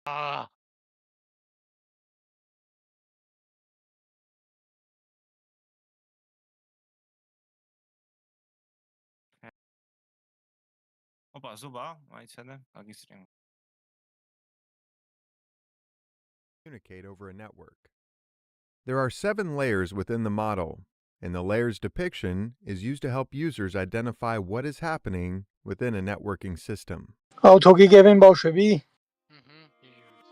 아. Opa, Zuba, Ayça'da hangisini? Communicate over a network. There are 7 layers within the model, and the layer's depiction is used to help users identify what is happening within a networking system. توگی گوین باشه Hı hı. Geliyoruz.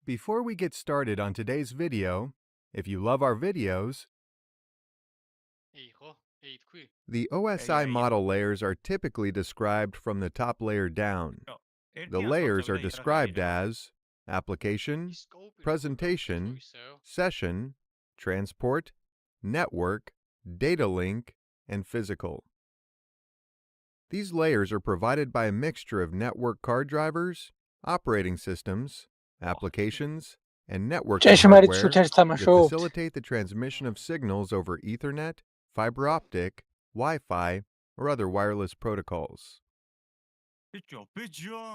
Before we get started on today's video, if you love our videos, Eho. Eğitkuy. the OSI model layers are typically described from the top layer down. The layers are described as application, presentation, session, transport, network, data link, and physical. These layers are provided by a mixture of network card drivers, operating systems, applications, and networking چشمریت hardware شوتر that تماشا facilitate the transmission of signals over Ethernet, fiber optic, Wi-Fi, or other wireless protocols.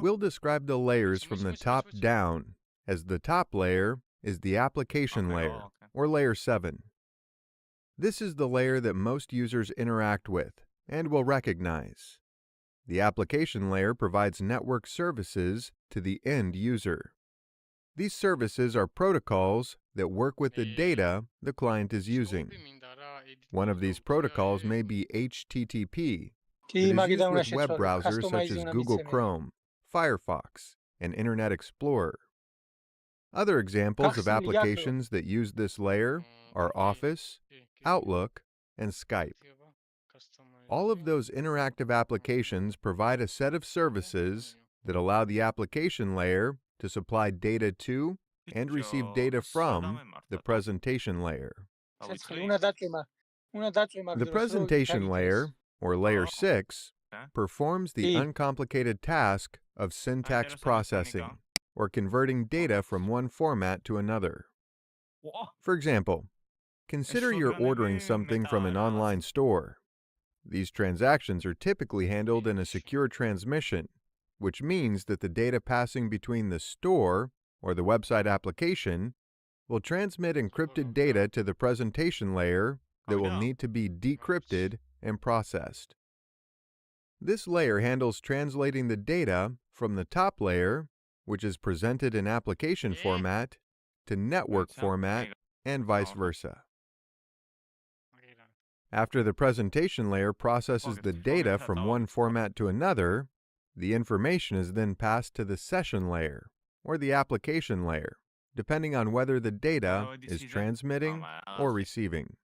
We'll describe the layers from the top down, as the top layer is the application layer, or layer 7. This is the layer that most users interact with and will recognize. The application layer provides network services to the end user. These services are protocols that work with the data the client is using. One of these protocols may be HTTP, that is used with web browsers such as Google Chrome, Firefox, and Internet Explorer. Other examples of applications that use this layer are Office, Outlook, and Skype. All of those interactive applications provide a set of services that allow the application layer to supply data to and receive data from the presentation layer. The presentation layer, or layer 6, performs the uncomplicated task of syntax processing, or converting data from one format to another. For example, consider you're ordering something from an online store. These transactions are typically handled in a secure transmission, which means that the data passing between the store or the website application will transmit encrypted data to the presentation layer that will need to be decrypted and processed. This layer handles translating the data from the top layer, which is presented in application format, to network format, and vice versa. After the presentation layer processes the data from one format to another, the information is then passed to the session layer, or the application layer, depending on whether the data is transmitting or receiving.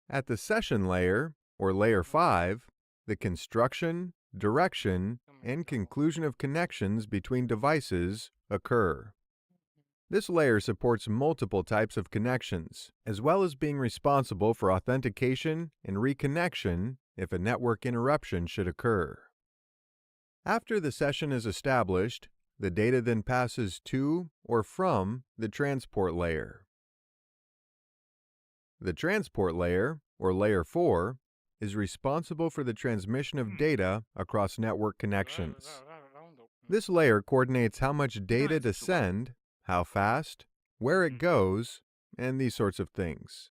At the session layer, or layer 5, the construction, direction, and conclusion of connections between devices occur. This layer supports multiple types of connections, as well as being responsible for authentication and reconnection if a network interruption should occur. After the session is established, the data then passes to or from the transport layer. The transport layer, or layer 4, is responsible for the transmission of data across network connections. This layer coordinates how much data to send, how fast, where it goes, and these sorts of things.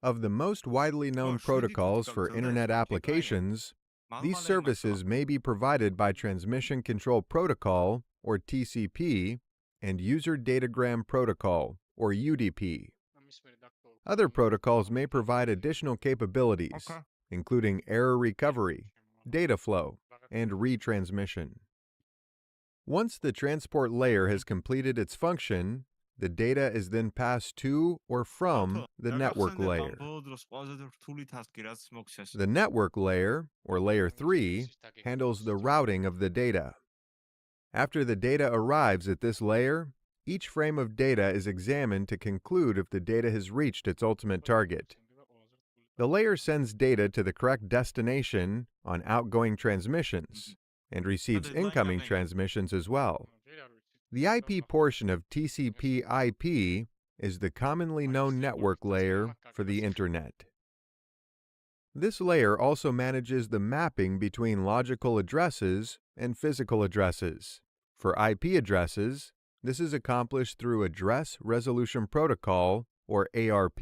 Of the most widely known protocols for Internet applications, these services may be provided by Transmission Control Protocol, or TCP, and User Datagram Protocol, or UDP. Other protocols may provide additional capabilities, including error recovery, data flow, and retransmission. Once the transport layer has completed its function, the data is then passed to or from the network layer. The network layer, or layer 3, handles the routing of the data. After the data arrives at this layer, each frame of data is examined to conclude if the data has reached its ultimate target. The layer sends data to the correct destination on outgoing transmissions and receives incoming transmissions as well. The IP portion of TCP/IP is the commonly known network layer for the Internet. This layer also manages the mapping between logical addresses and physical addresses. For IP addresses, this is accomplished through Address Resolution Protocol, or ARP.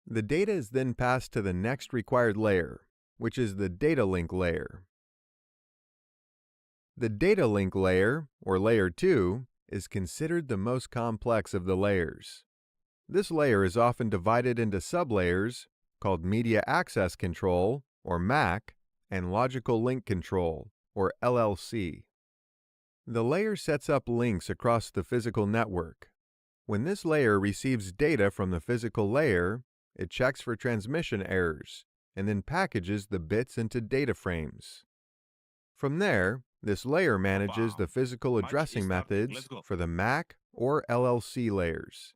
The data is then passed to the next required layer, which is the data link layer. The data link layer, or layer 2, is considered the most complex of the layers. This layer is often divided into sublayers called Media Access Control, or MAC, and Logical Link Control, or LLC. The layer sets up links across the physical network. When this layer receives data from the physical layer, it checks for transmission errors and then packages the bits into data frames. From there, this layer manages the physical addressing methods for the MAC or LLC layers.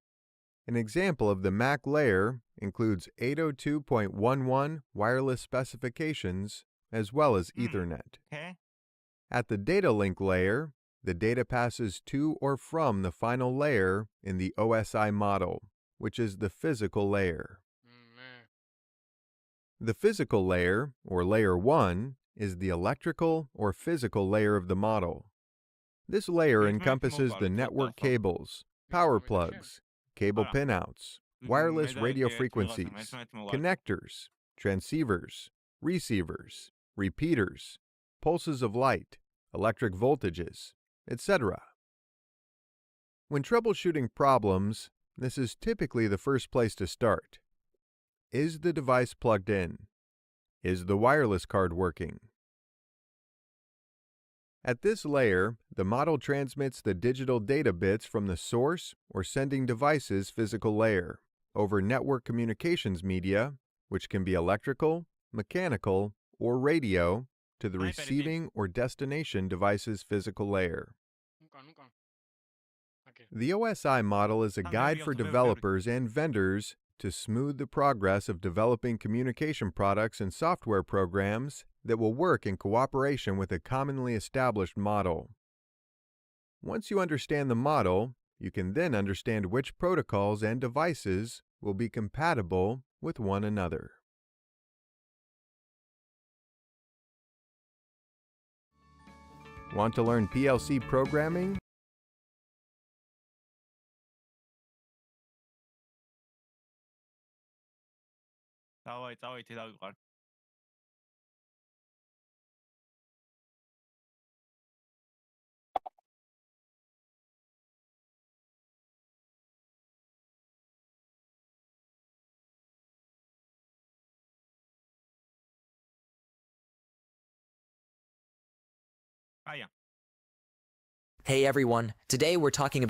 An example of the MAC layer includes 802.11 wireless specifications as well as Ethernet. At the data link layer, the data passes to or from the final layer in the OSI model, which is the physical layer. The physical layer, or layer 1, is the electrical or physical layer of the model. This layer encompasses the network cables, power plugs, cable pinouts, wireless radio frequencies, connectors, transceivers, receivers, repeaters, pulses of light, electric voltages, etc. When troubleshooting problems, this is typically the first place to start. Is the device plugged in? Is the wireless card working? At this layer, the model transmits the digital data bits from the source or sending device's physical layer over network communications media, which can be electrical, mechanical, or radio, to the receiving or destination device's physical layer. The OSI model is a guide for developers and vendors to smooth the progress of developing communication products and software programs that will work in cooperation with a commonly established model. Once you understand the model, you can then understand which protocols and devices will be compatible with one another. Want to learn PLC programming? Hey everyone, today we're talking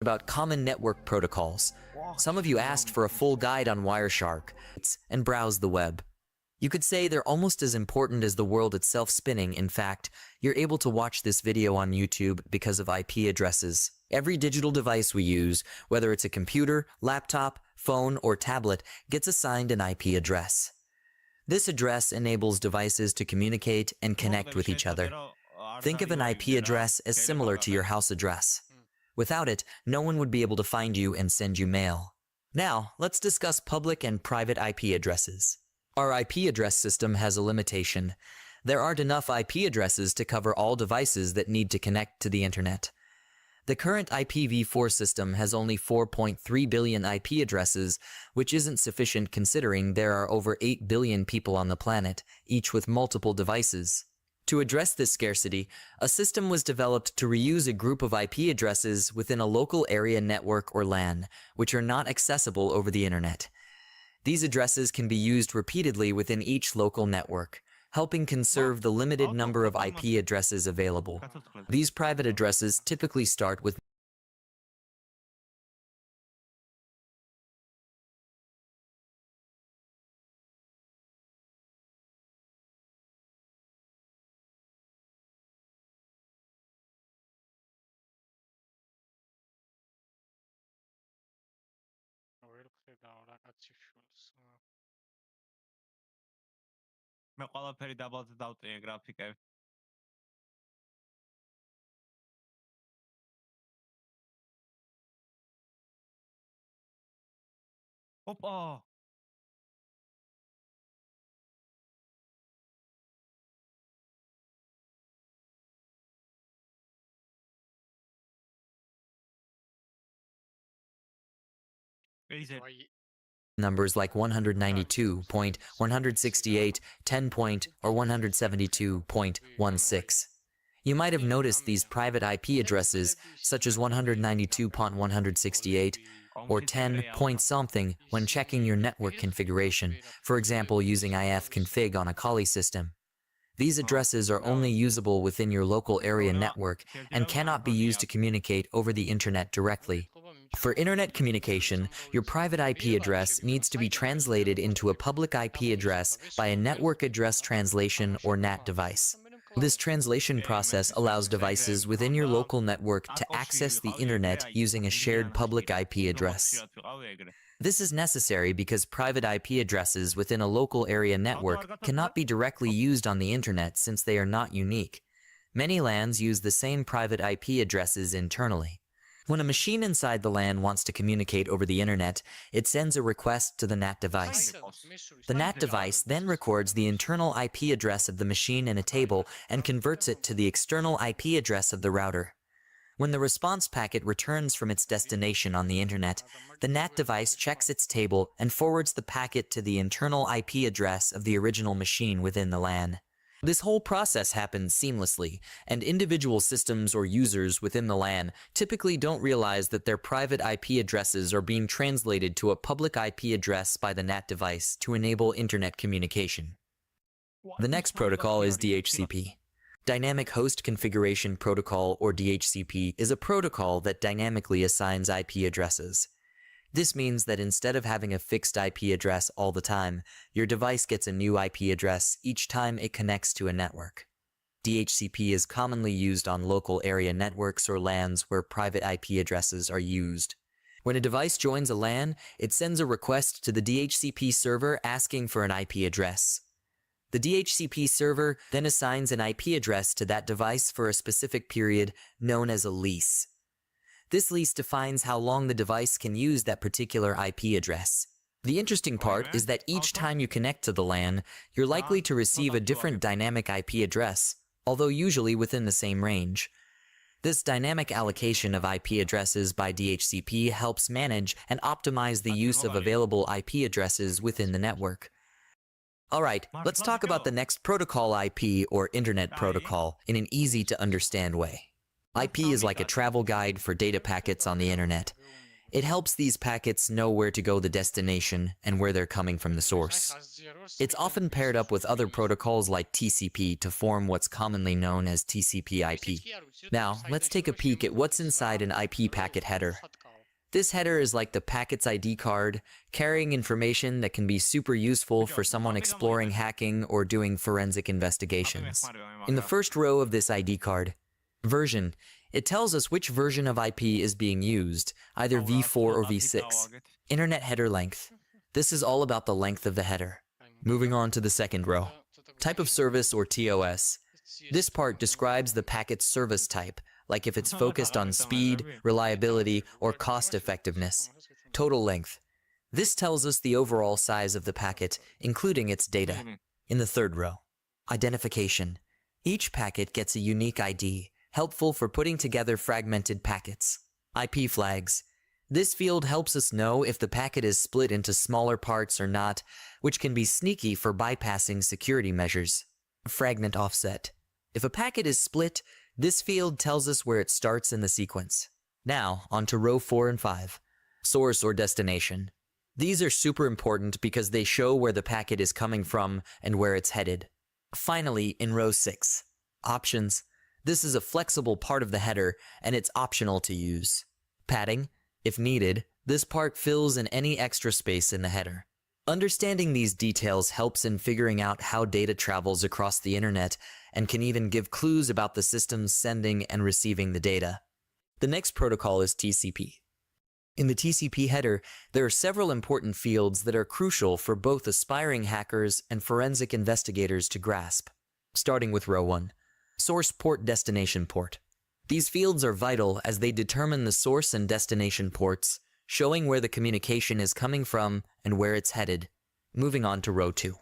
about common network protocols. Some of you asked for a full guide on Wireshark and browse the web. You could say they're almost as important as the world itself spinning. In fact, you're able to watch this video on YouTube because of IP addresses. Every digital device we use, whether it's a computer, laptop, phone, or tablet, gets assigned an IP address. This address enables devices to communicate and connect with each other. Think of an IP address as similar to your house address. Without it, no one would be able to find you and send you mail. Now, let's discuss public and private IP addresses. Our IP address system has a limitation. There aren't enough IP addresses to cover all devices that need to connect to the internet. The current IPv4 system has only 4.3 billion IP addresses, which isn't sufficient considering there are over 8 billion people on the planet, each with multiple devices. To address this scarcity, a system was developed to reuse a group of IP addresses within a local area network or LAN, which are not accessible over the internet. These addresses can be used repeatedly within each local network, helping conserve the limited number of IP addresses available. These private addresses typically start with Quello che da ragazzi Schulz. მე ყველაფერი დაბალად დავწიე გრაფიკები. ოპა! Easy. numbers like 192, 168, 10, or 172.16. You might have noticed these private IP addresses, such as 192.168 or 10 point something when checking your network configuration, for example using ifconfig on a Kali system. These addresses are only usable within your local area network and cannot be used to communicate over the internet directly. For internet communication, your private IP address needs to be translated into a public IP address by a network address translation or NAT device. This translation process allows devices within your local network to access the internet using a shared public IP address. This is necessary because private IP addresses within a local area network cannot be directly used on the internet since they are not unique. Many LANs use the same private IP addresses internally. When a machine inside the LAN wants to communicate over the internet, it sends a request to the NAT device. The NAT device then records the internal IP address of the machine in a table and converts it to the external IP address of the router. When the response packet returns from its destination on the internet, the NAT device checks its table and forwards the packet to the internal IP address of the original machine within the LAN. This whole process happens seamlessly, and individual systems or users within the LAN typically don't realize that their private IP addresses are being translated to a public IP address by the NAT device to enable internet communication. The next protocol is DHCP. Dynamic Host Configuration Protocol, or DHCP, is a protocol that dynamically assigns IP addresses. This means that instead of having a fixed IP address all the time, your device gets a new IP address each time it connects to a network. DHCP is commonly used on local area networks or LANs where private IP addresses are used. When a device joins a LAN, it sends a request to the DHCP server asking for an IP address. The DHCP server then assigns an IP address to that device for a specific period known as a lease. This lease defines how long the device can use that particular IP address. The interesting part is that each time you connect to the LAN, you're likely to receive a different dynamic IP address, although usually within the same range. This dynamic allocation of IP addresses by DHCP helps manage and optimize the use of available IP addresses within the network. Alright, let's talk about the next protocol IP, or Internet Protocol, in an easy-to-understand way. IP is like a travel guide for data packets on the internet. It helps these packets know where to go, the destination, and where they're coming from, the source. It's often paired up with other protocols like TCP to form what's commonly known as TCP/IP. Now, let's take a peek at what's inside an IP packet header. This header is like the packet's ID card, carrying information that can be super useful for someone exploring hacking or doing forensic investigations. In the first row of this ID card, version, it tells us which version of IP is being used, either v4 or v6. Internet header length. This is all about the length of the header. Moving on to the second row. Type of service, or TOS. This part describes the packet's service type, like if it's focused on speed, reliability, or cost effectiveness. Total length. This tells us the overall size of the packet, including its data. In the third row, identification. Each packet gets a unique ID, helpful for putting together fragmented packets. IP flags. This field helps us know if the packet is split into smaller parts or not, which can be sneaky for bypassing security measures. Fragment offset. If a packet is split, this field tells us where it starts in the sequence. Now, on to row 4 and 5. Source or destination. These are super important because they show where the packet is coming from and where it's headed. Finally, in row 6. Options. This is a flexible part of the header, and it's optional to use. Padding. If needed, this part fills in any extra space in the header. Understanding these details helps in figuring out how data travels across the internet and can even give clues about the systems sending and receiving the data. The next protocol is TCP. In the TCP header, there are several important fields that are crucial for both aspiring hackers and forensic investigators to grasp. Starting with row 1, source port destination port. These fields are vital as they determine the source and destination ports, showing where the communication is coming from and where it's headed. Moving on to row 2,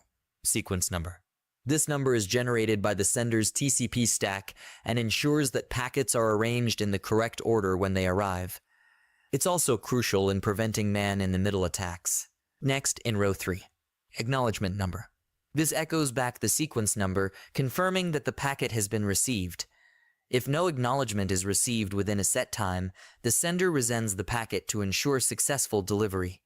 sequence number. This number is generated by the sender's TCP stack and ensures that packets are arranged in the correct order when they arrive. It's also crucial in preventing man-in-the-middle attacks. Next, in row 3, acknowledgement number. This echoes back the sequence number, confirming that the packet has been received. If no acknowledgement is received within a set time, the sender resends the packet to ensure successful delivery.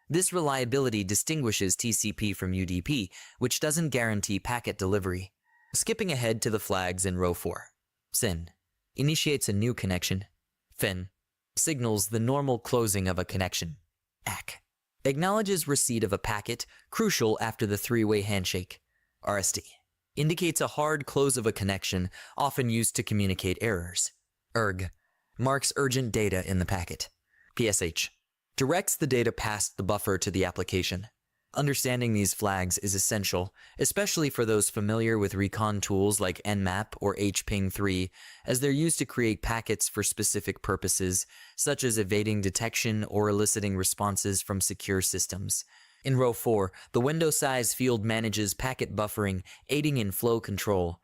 This reliability distinguishes TCP from UDP, which doesn't guarantee packet delivery. Skipping ahead to the flags in row 4. SYN initiates a new connection. FIN signals the normal closing of a connection. AC acknowledges receipt of a packet, crucial after the three-way handshake. RST indicates a hard close of a connection, often used to communicate errors. ERG marks urgent data in the packet. PSH directs the data past the buffer to the application. Understanding these flags is essential, especially for those familiar with recon tools like Nmap or HPing3, as they're used to create packets for specific purposes, such as evading detection or eliciting responses from secure systems. In row 4, the window size field manages packet buffering, aiding in flow control.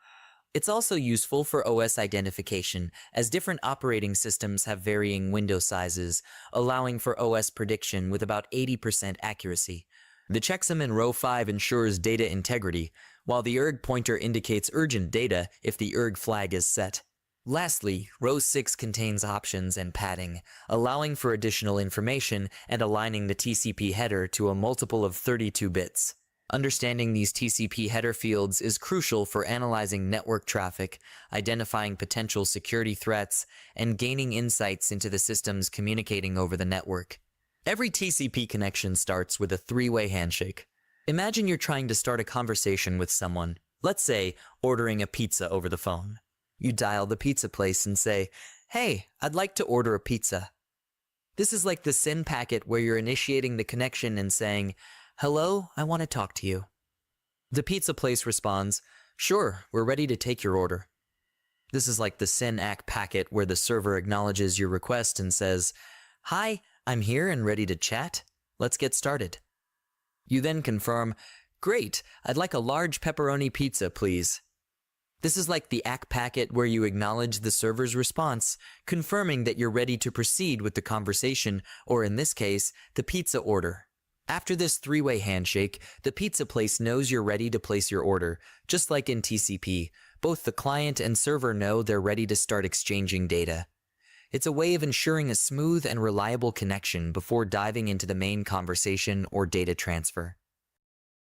It's also useful for OS identification, as different operating systems have varying window sizes, allowing for OS prediction with about 80% accuracy. The checksum in row 5 ensures data integrity, while the ERG pointer indicates urgent data if the ERG flag is set. Lastly, row 6 contains options and padding, allowing for additional information and aligning the TCP header to a multiple of 32 bits. Understanding these TCP header fields is crucial for analyzing network traffic, identifying potential security threats, and gaining insights into the systems communicating over the network. Every TCP connection starts with a three-way handshake. Imagine you're trying to start a conversation with someone, let's say ordering a pizza over the phone. You dial the pizza place and say, "Hey, I'd like to order a pizza." This is like the SYN packet where you're initiating the connection and saying, "Hello, I want to talk to you." The pizza place responds, "Sure, we're ready to take your order." This is like the SYN-ACK packet where the server acknowledges your request and says, "Hi, I'm here and ready to chat. Let's get started." You then confirm, "Great, I'd like a large pepperoni pizza, please." This is like the ACK packet where you acknowledge the server's response, confirming that you're ready to proceed with the conversation, or in this case, the pizza order. After this three-way handshake, the pizza place knows you're ready to place your order. Just like in TCP, both the client and server know they're ready to start exchanging data. It's a way of ensuring a smooth and reliable connection before diving into the main conversation or data transfer.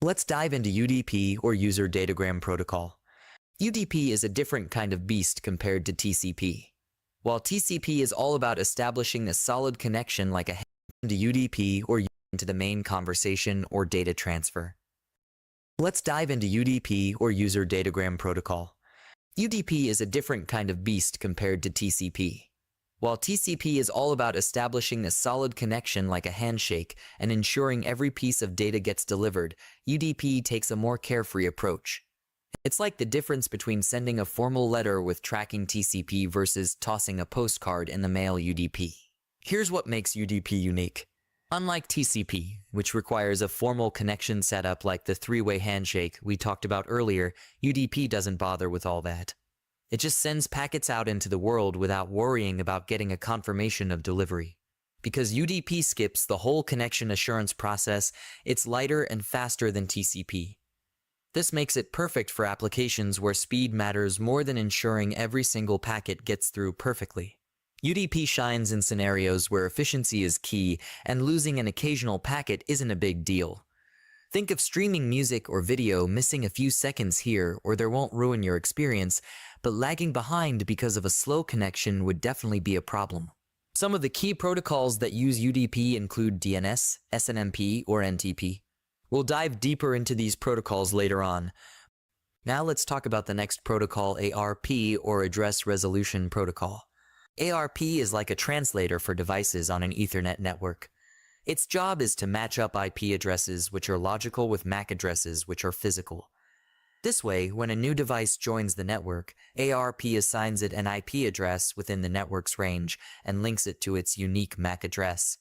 Let's dive into UDP or User Datagram Protocol. UDP is a different kind of beast compared to TCP. While TCP is all about establishing a solid connection like a to UDP or into the main conversation or data transfer. Let's dive into UDP or User Datagram Protocol. UDP is a different kind of beast compared to TCP. While TCP is all about establishing a solid connection like a handshake and ensuring every piece of data gets delivered, UDP takes a more carefree approach. It's like the difference between sending a formal letter with tracking TCP versus tossing a postcard in the mail UDP. Here's what makes UDP unique. Unlike TCP, which requires a formal connection setup like the three-way handshake we talked about earlier, UDP doesn't bother with all that. It just sends packets out into the world without worrying about getting a confirmation of delivery. Because UDP skips the whole connection assurance process, it's lighter and faster than TCP. This makes it perfect for applications where speed matters more than ensuring every single packet gets through perfectly. UDP shines in scenarios where efficiency is key and losing an occasional packet isn't a big deal. Think of streaming music or video missing a few seconds here or there won't ruin your experience, but lagging behind because of a slow connection would definitely be a problem. Some of the key protocols that use UDP include DNS, SNMP, or NTP. We'll dive deeper into these protocols later on. Now let's talk about the next protocol, ARP, or Address Resolution Protocol. ARP is like a translator for devices on an Ethernet network. Its job is to match up IP addresses which are logical with MAC addresses which are physical. This way, when a new device joins the network, ARP assigns it an IP address within the network's range and links it to its unique MAC address.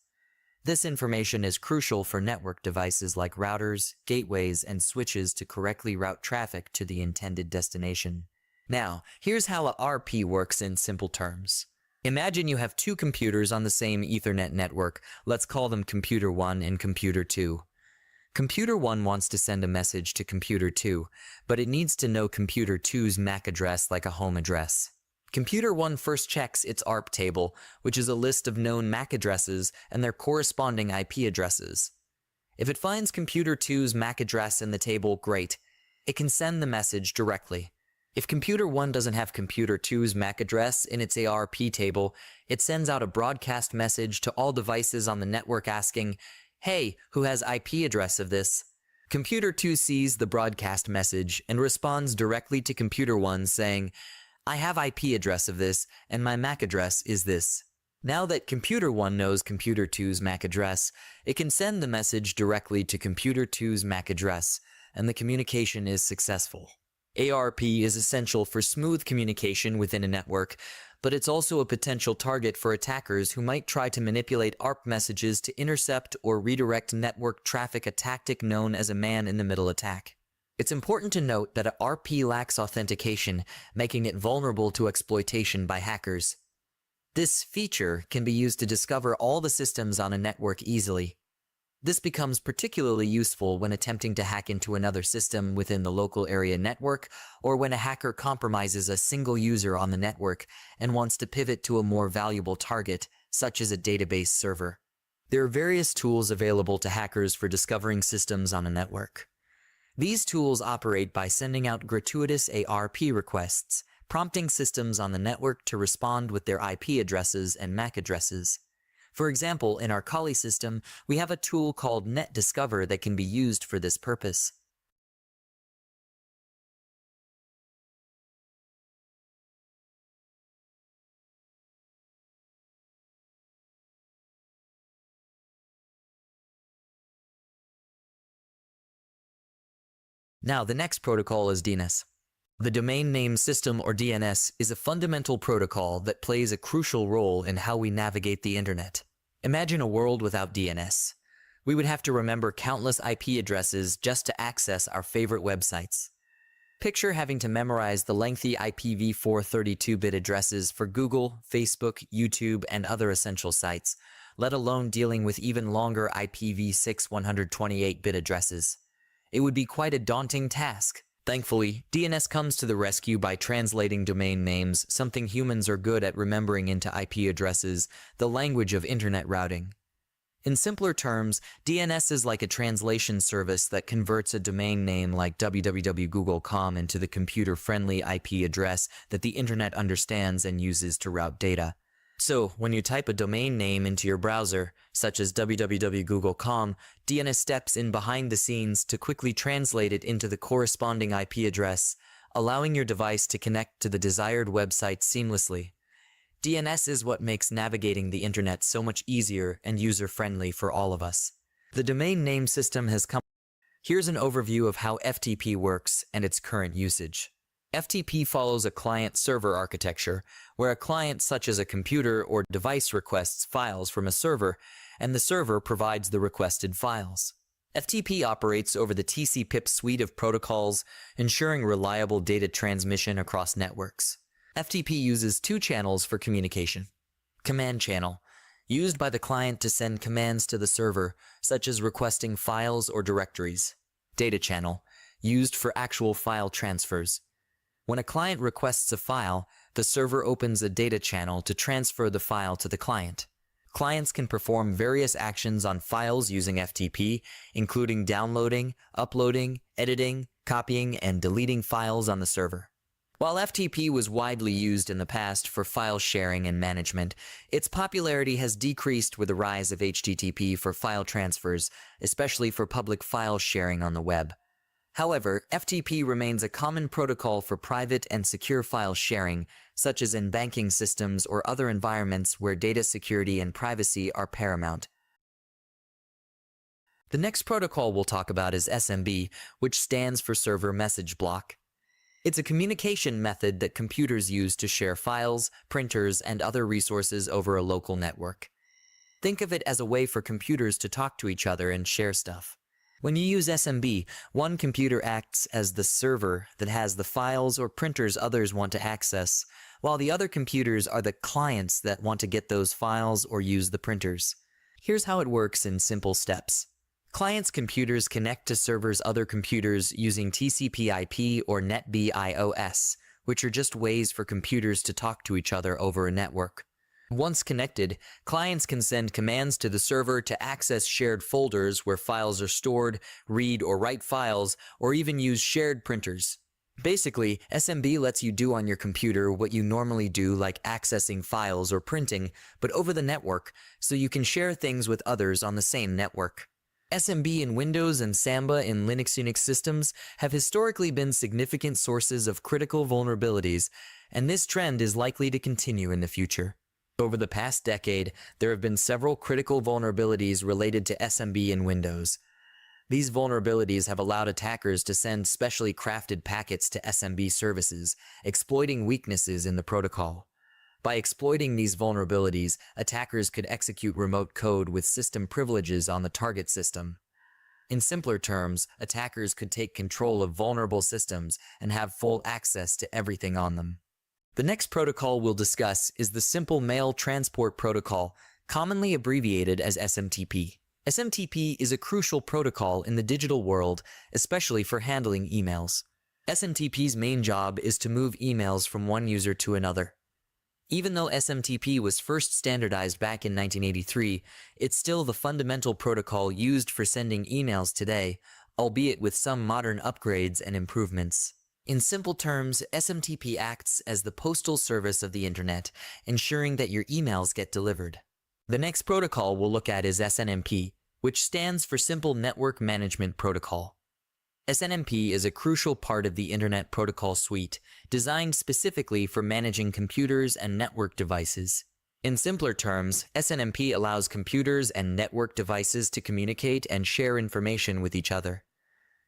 This information is crucial for network devices like routers, gateways, and switches to correctly route traffic to the intended destination. Now, here's how a RP works in simple terms. Imagine you have two computers on the same Ethernet network. Let's call them Computer 1 and Computer 2. Computer 1 wants to send a message to Computer 2, but it needs to know Computer 2's MAC address like a home address. Computer 1 first checks its ARP table, which is a list of known MAC addresses and their corresponding IP addresses. If it finds Computer 2's MAC address in the table, great. It can send the message directly. If Computer 1 doesn't have Computer 2's MAC address in its ARP table, it sends out a broadcast message to all devices on the network asking, "Hey, who has IP address of this?" Computer 2 sees the broadcast message and responds directly to Computer 1 saying, "I have IP address of this, and my MAC address is this." Now that Computer 1 knows Computer 2's MAC address, it can send the message directly to Computer 2's MAC address, and the communication is successful. ARP is essential for smooth communication within a network, but it's also a potential target for attackers who might try to manipulate ARP messages to intercept or redirect network traffic, a tactic known as a man-in-the-middle attack. It's important to note that RP lacks authentication, making it vulnerable to exploitation by hackers. This feature can be used to discover all the systems on a network easily. This becomes particularly useful when attempting to hack into another system within the local area network, or when a hacker compromises a single user on the network and wants to pivot to a more valuable target, such as a database server. There are various tools available to hackers for discovering systems on a network. These tools operate by sending out gratuitous ARP requests, prompting systems on the network to respond with their IP addresses and MAC addresses. For example, in our Kali system, we have a tool called Net Discover that can be used for this purpose. Now, the next protocol is DNS. The Domain Name System, or DNS, is a fundamental protocol that plays a crucial role in how we navigate the internet. Imagine a world without DNS. We would have to remember countless IP addresses just to access our favorite websites. Picture having to memorize the lengthy IPv4 32-bit addresses for Google, Facebook, YouTube, and other essential sites, let alone dealing with even longer IPv6 128-bit addresses. It would be quite a daunting task. Thankfully, DNS comes to the rescue by translating domain names, something humans are good at remembering, into IP addresses, the language of internet routing. In simpler terms, DNS is like a translation service that converts a domain name like www.google.com into the computer-friendly IP address that the internet understands and uses to route data. So, when you type a domain name into your browser, such as www.google.com, DNS steps in behind the scenes to quickly translate it into the corresponding IP address, allowing your device to connect to the desired website seamlessly. DNS is what makes navigating the internet so much easier and user-friendly for all of us. The domain name system has come. Here's an overview of how FTP works and its current usage. FTP follows a client-server architecture, where a client such as a computer or device requests files from a server, and the server provides the requested files. FTP operates over the TCP/IP suite of protocols, ensuring reliable data transmission across networks. FTP uses two channels for communication. Command channel, used by the client to send commands to the server, such as requesting files or directories. Data channel, used for actual file transfers. When a client requests a file, the server opens a data channel to transfer the file to the client. Clients can perform various actions on files using FTP, including downloading, uploading, editing, copying, and deleting files on the server. While FTP was widely used in the past for file sharing and management, its popularity has decreased with the rise of HTTP for file transfers, especially for public file sharing on the web. However, FTP remains a common protocol for private and secure file sharing, such as in banking systems or other environments where data security and privacy are paramount. The next protocol we'll talk about is SMB, which stands for Server Message Block. It's a communication method that computers use to share files, printers, and other resources over a local network. Think of it as a way for computers to talk to each other and share stuff. When you use SMB, one computer acts as the server that has the files or printers others want to access, while the other computers are the clients that want to get those files or use the printers. Here's how it works in simple steps. Clients' computers connect to servers' other computers using TCP/IP or NetBIOS, which are just ways for computers to talk to each other over a network. Once connected, clients can send commands to the server to access shared folders where files are stored, read or write files, or even use shared printers. Basically, SMB lets you do on your computer what you normally do, like accessing files or printing, but over the network, so you can share things with others on the same network. SMB in Windows and Samba in Linux/Unix systems have historically been significant sources of critical vulnerabilities, and this trend is likely to continue in the future. Over the past decade, there have been several critical vulnerabilities related to SMB in Windows. These vulnerabilities have allowed attackers to send specially crafted packets to SMB services, exploiting weaknesses in the protocol. By exploiting these vulnerabilities, attackers could execute remote code with system privileges on the target system. In simpler terms, attackers could take control of vulnerable systems and have full access to everything on them. The next protocol we'll discuss is the Simple Mail Transport Protocol, commonly abbreviated as SMTP. SMTP is a crucial protocol in the digital world, especially for handling emails. SMTP's main job is to move emails from one user to another. Even though SMTP was first standardized back in 1983, it's still the fundamental protocol used for sending emails today, albeit with some modern upgrades and improvements. In simple terms, SMTP acts as the postal service of the internet, ensuring that your emails get delivered. The next protocol we'll look at is SNMP, which stands for Simple Network Management Protocol. SNMP is a crucial part of the Internet Protocol Suite, designed specifically for managing computers and network devices. In simpler terms, SNMP allows computers and network devices to communicate and share information with each other.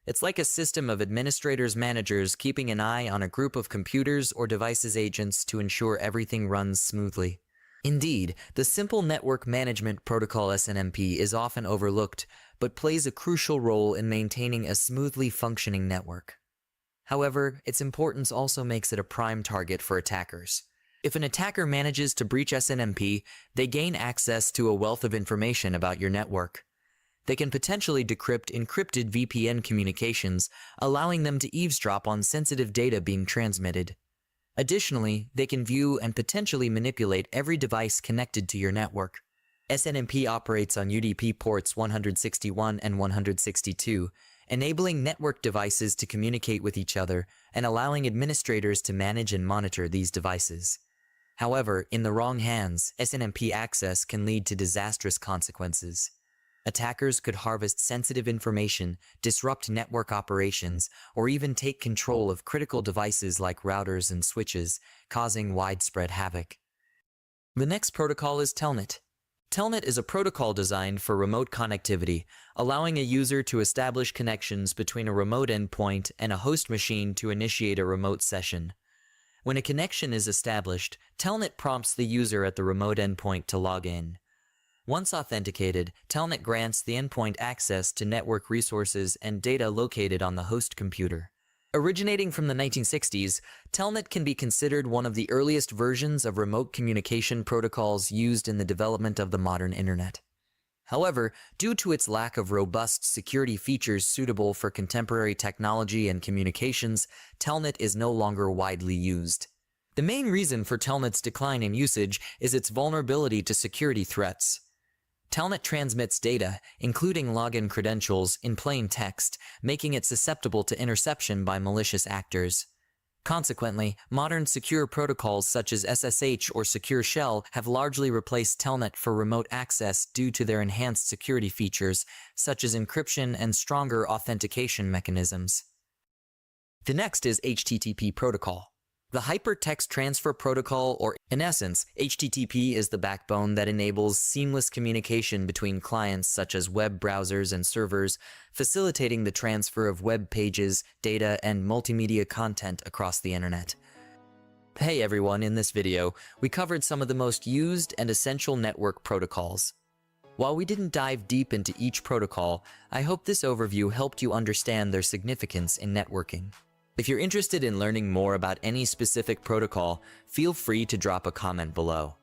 It's like a system of administrators-managers keeping an eye on a group of computers or devices agents to ensure everything runs smoothly. Indeed, the Simple Network Management Protocol SNMP is often overlooked, but plays a crucial role in maintaining a smoothly functioning network. However, its importance also makes it a prime target for attackers. If an attacker manages to breach SNMP, they gain access to a wealth of information about your network. They can potentially decrypt encrypted VPN communications, allowing them to eavesdrop on sensitive data being transmitted. Additionally, they can view and potentially manipulate every device connected to your network. SNMP operates on UDP ports 161 and 162, enabling network devices to communicate with each other and allowing administrators to manage and monitor these devices. However, in the wrong hands, SNMP access can lead to disastrous consequences. Attackers could harvest sensitive information, disrupt network operations, or even take control of critical devices like routers and switches, causing widespread havoc. The next protocol is Telnet. Telnet is a protocol designed for remote connectivity, allowing a user to establish connections between a remote endpoint and a host machine to initiate a remote session. When a connection is established, Telnet prompts the user at the remote endpoint to log in. Once authenticated, Telnet grants the endpoint access to network resources and data located on the host computer. Originating from the 1960s, Telnet can be considered one of the earliest versions of remote communication protocols used in the development of the modern Internet. However, due to its lack of robust security features suitable for contemporary technology and communications, Telnet is no longer widely used. The main reason for Telnet's decline in usage is its vulnerability to security threats. Telnet transmits data, including login credentials, in plain text, making it susceptible to interception by malicious actors. Consequently, modern secure protocols such as SSH or Secure Shell have largely replaced Telnet for remote access due to their enhanced security features, such as encryption and stronger authentication mechanisms. The next is HTTP protocol. The Hypertext Transfer Protocol, or in essence, HTTP is the backbone that enables seamless communication between clients such as web browsers and servers, facilitating the transfer of web pages, data, and multimedia content across the internet. Hey everyone, in this video, we covered some of the most used and essential network protocols. While we didn't dive deep into each protocol, I hope this overview helped you understand their significance in networking. If you're interested in learning more about any specific protocol, feel free to drop a comment below.